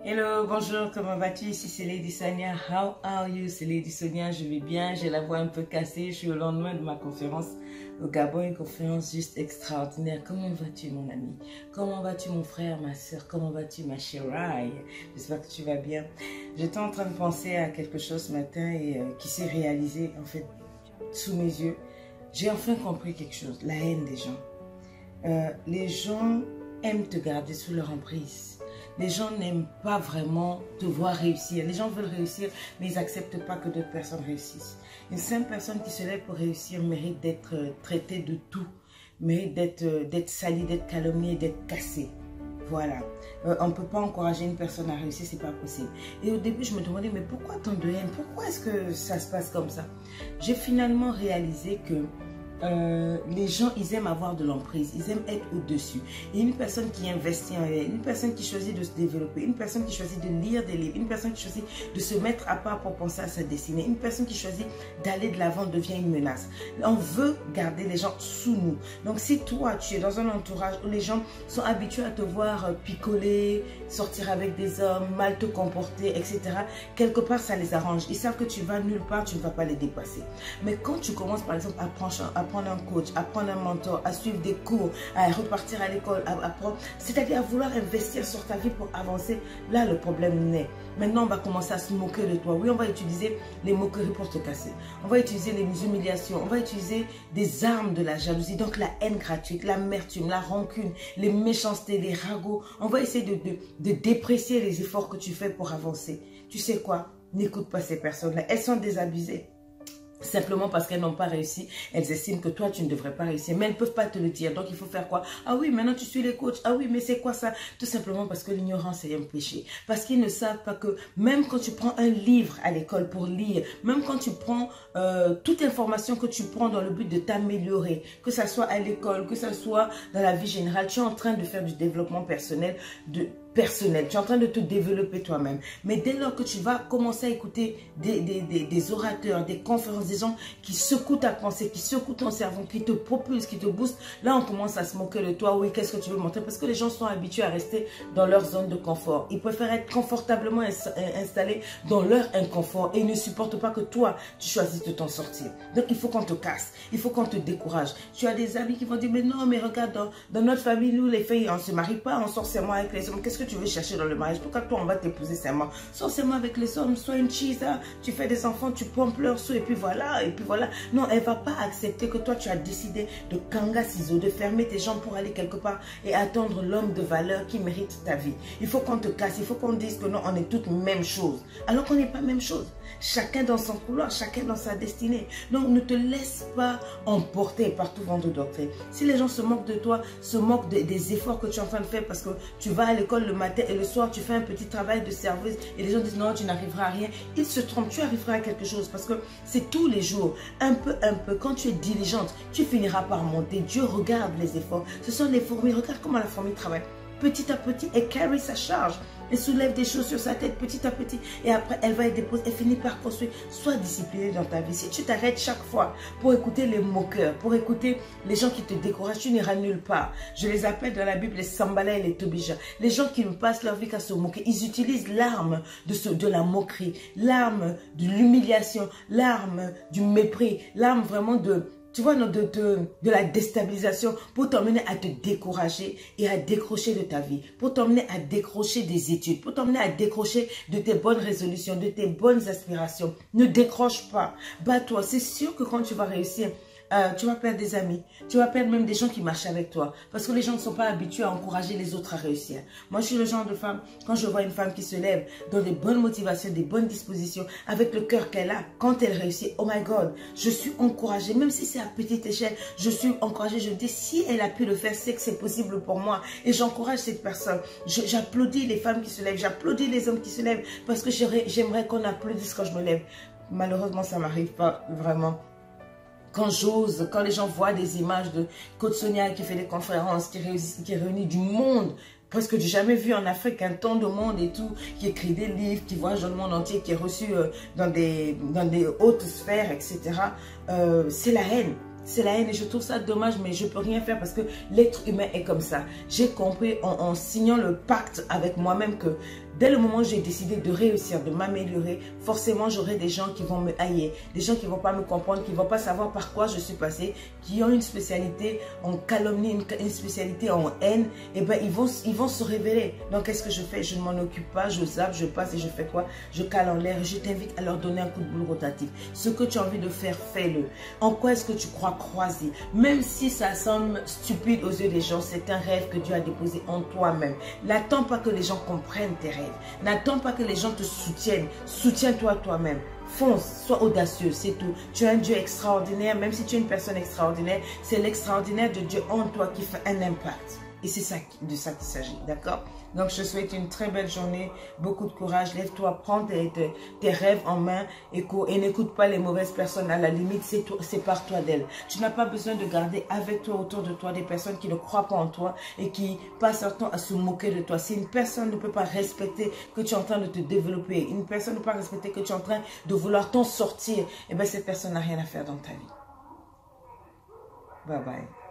Hello, bonjour, comment vas-tu? Ici c'est Lady Sonia. How are you? C'est Lady Sonia, je vais bien, j'ai la voix un peu cassée, je suis au lendemain de ma conférence au Gabon, une conférence juste extraordinaire. Comment vas-tu mon ami? Comment vas-tu mon frère, ma soeur? Comment vas-tu ma chérie? J'espère que tu vas bien. J'étais en train de penser à quelque chose ce matin et qui s'est réalisé en fait sous mes yeux. J'ai enfin compris quelque chose, la haine des gens. Les gens aiment te garder sous leur emprise. Les gens n'aiment pas vraiment te voir réussir. Les gens veulent réussir, mais ils n'acceptent pas que d'autres personnes réussissent. Une simple personne qui se lève pour réussir mérite d'être traitée de tout, mérite d'être salie, d'être calomniée, d'être cassée. Voilà. On ne peut pas encourager une personne à réussir, c'est pas possible. Et au début, je me demandais, mais pourquoi tant de haine? Pourquoi est-ce que ça se passe comme ça? J'ai finalement réalisé que les gens, ils aiment avoir de l'emprise, ils aiment être au-dessus. Et une personne qui investit en elle, une personne qui choisit de se développer, une personne qui choisit de lire des livres, une personne qui choisit de se mettre à part pour penser à sa destinée, une personne qui choisit d'aller de l'avant devient une menace. On veut garder les gens sous nous. Donc si toi, tu es dans un entourage où les gens sont habitués à te voir picoler, sortir avec des hommes, mal te comporter, etc., quelque part, ça les arrange. Ils savent que tu vas nulle part, tu ne vas pas les dépasser. Mais quand tu commences, par exemple, à prendre un coach, à prendre un mentor, à suivre des cours, à repartir à l'école, c'est-à-dire à vouloir investir sur ta vie pour avancer, là le problème naît. Maintenant on va commencer à se moquer de toi. Oui, on va utiliser les moqueries pour te casser. On va utiliser les humiliations, on va utiliser des armes de la jalousie, donc la haine gratuite, l'amertume, la rancune, les méchancetés, les ragots. On va essayer de déprécier les efforts que tu fais pour avancer. Tu sais quoi? N'écoute pas ces personnes-là, elles sont désabusées. Simplement parce qu'elles n'ont pas réussi, elles estiment que toi, tu ne devrais pas réussir. Mais elles ne peuvent pas te le dire. Donc, il faut faire quoi? Ah oui, maintenant, tu suis les coachs. Ah oui, mais c'est quoi ça? Tout simplement parce que l'ignorance est un péché. Parce qu'ils ne savent pas que même quand tu prends un livre à l'école pour lire, même quand tu prends toute information que tu prends dans le but de t'améliorer, que ça soit à l'école, que ça soit dans la vie générale, tu es en train de faire du développement personnel, tu es en train de te développer toi-même. Mais dès lors que tu vas commencer à écouter des orateurs, des conférences, des gens qui secouent ta pensée, qui secouent ton cerveau, qui te propulsent, qui te boostent, là on commence à se moquer de toi. Oui, qu'est-ce que tu veux montrer? Parce que les gens sont habitués à rester dans leur zone de confort. Ils préfèrent être confortablement installés dans leur inconfort et ils ne supportent pas que toi, tu choisisses de t'en sortir. Donc il faut qu'on te casse, il faut qu'on te décourage. Tu as des amis qui vont dire, mais non, mais regarde, dans notre famille, nous les filles, on ne se marie pas, on sort seulement avec les hommes. Qu'est-ce que tu veux chercher dans le mariage? Pourquoi toi on va t'épouser seulement? Sors seulement avec les hommes, sois une cheese, hein? Tu fais des enfants, tu pompes leurs sous et puis voilà, et puis voilà. Non, elle ne va pas accepter que toi tu as décidé de kanga ciseaux, de fermer tes jambes pour aller quelque part et attendre l'homme de valeur qui mérite ta vie. Il faut qu'on te casse, il faut qu'on dise que non, on est toutes même chose. Alors qu'on n'est pas même chose. Chacun dans son couloir, chacun dans sa destinée. Donc ne te laisse pas emporter par tout vent de doctrine. Si les gens se moquent de toi, se moquent des efforts que tu es en train de faire parce que tu vas à l'école le matin et le soir tu fais un petit travail de service et les gens disent non, tu n'arriveras à rien. Ils se trompent, tu arriveras à quelque chose parce que c'est tous les jours, un peu, quand tu es diligente, tu finiras par monter. Dieu regarde les efforts. Ce sont les fourmis, regarde comment la fourmi travaille. Petit à petit, elle carry sa charge. Elle soulève des choses sur sa tête petit à petit. Et après, elle va les déposer. Elle finit par construire. Sois discipliné dans ta vie. Si tu t'arrêtes chaque fois pour écouter les moqueurs, pour écouter les gens qui te découragent, tu n'iras nulle part. Je les appelle dans la Bible les Sambala et les Tobija. Les gens qui ne passent leur vie qu'à se moquer. Ils utilisent l'arme de la moquerie, l'arme de l'humiliation, l'arme du mépris, l'arme vraiment tu vois, de la déstabilisation pour t'emmener à te décourager et à décrocher de ta vie, pour t'emmener à décrocher des études, pour t'emmener à décrocher de tes bonnes résolutions, de tes bonnes aspirations. Ne décroche pas. Bats-toi. C'est sûr que quand tu vas réussir, tu vas perdre des amis, tu vas perdre même des gens qui marchent avec toi parce que les gens ne sont pas habitués à encourager les autres à réussir. Moi, je suis le genre de femme, quand je vois une femme qui se lève dans des bonnes motivations, des bonnes dispositions, avec le cœur qu'elle a, quand elle réussit, oh my God, je suis encouragée, même si c'est à petite échelle, je suis encouragée, je me dis, si elle a pu le faire, c'est que c'est possible pour moi et j'encourage cette personne. J'applaudis les femmes qui se lèvent, j'applaudis les hommes qui se lèvent parce que j'aimerais qu'on applaudisse quand je me lève. Malheureusement, ça ne m'arrive pas vraiment. Quand j'ose, quand les gens voient des images de Coach Sonia qui fait des conférences, qui réunit du monde, presque du jamais vu en Afrique, un temps de monde et tout, qui écrit des livres, qui voyage dans le monde entier, qui est reçu dans des hautes sphères, etc. C'est la haine. C'est la haine et je trouve ça dommage, mais je ne peux rien faire parce que l'être humain est comme ça. J'ai compris en signant le pacte avec moi-même que Dès le moment où j'ai décidé de réussir, de m'améliorer, forcément j'aurai des gens qui vont me haïr, des gens qui ne vont pas me comprendre, qui ne vont pas savoir par quoi je suis passée, qui ont une spécialité en calomnie, une spécialité en haine, et ben ils vont se révéler. Donc qu'est-ce que je fais? Je ne m'en occupe pas, je zappe, je passe et je fais quoi? Je cale en l'air. Je t'invite à leur donner un coup de boule rotatif. Ce que tu as envie de faire, fais-le. En quoi est-ce que tu crois croiser? Même si ça semble stupide aux yeux des gens, c'est un rêve que Dieu a déposé en toi-même. N'attends pas que les gens comprennent tes rêves. N'attends pas que les gens te soutiennent. Soutiens-toi toi-même. Fonce, sois audacieux, c'est tout. Tu es un Dieu extraordinaire, même si tu es une personne extraordinaire, c'est l'extraordinaire de Dieu en toi qui fait un impact. Et c'est ça, de ça qu'il s'agit, d'accord? Donc, je te souhaite une très belle journée, beaucoup de courage. Lève-toi, prends tes rêves en main et n'écoute pas les mauvaises personnes. À la limite, sépare-toi d'elles. Tu n'as pas besoin de garder avec toi, autour de toi, des personnes qui ne croient pas en toi et qui passent leur temps à se moquer de toi. Si une personne ne peut pas respecter que tu es en train de te développer, une personne ne peut pas respecter que tu es en train de vouloir t'en sortir, eh bien, cette personne n'a rien à faire dans ta vie. Bye bye.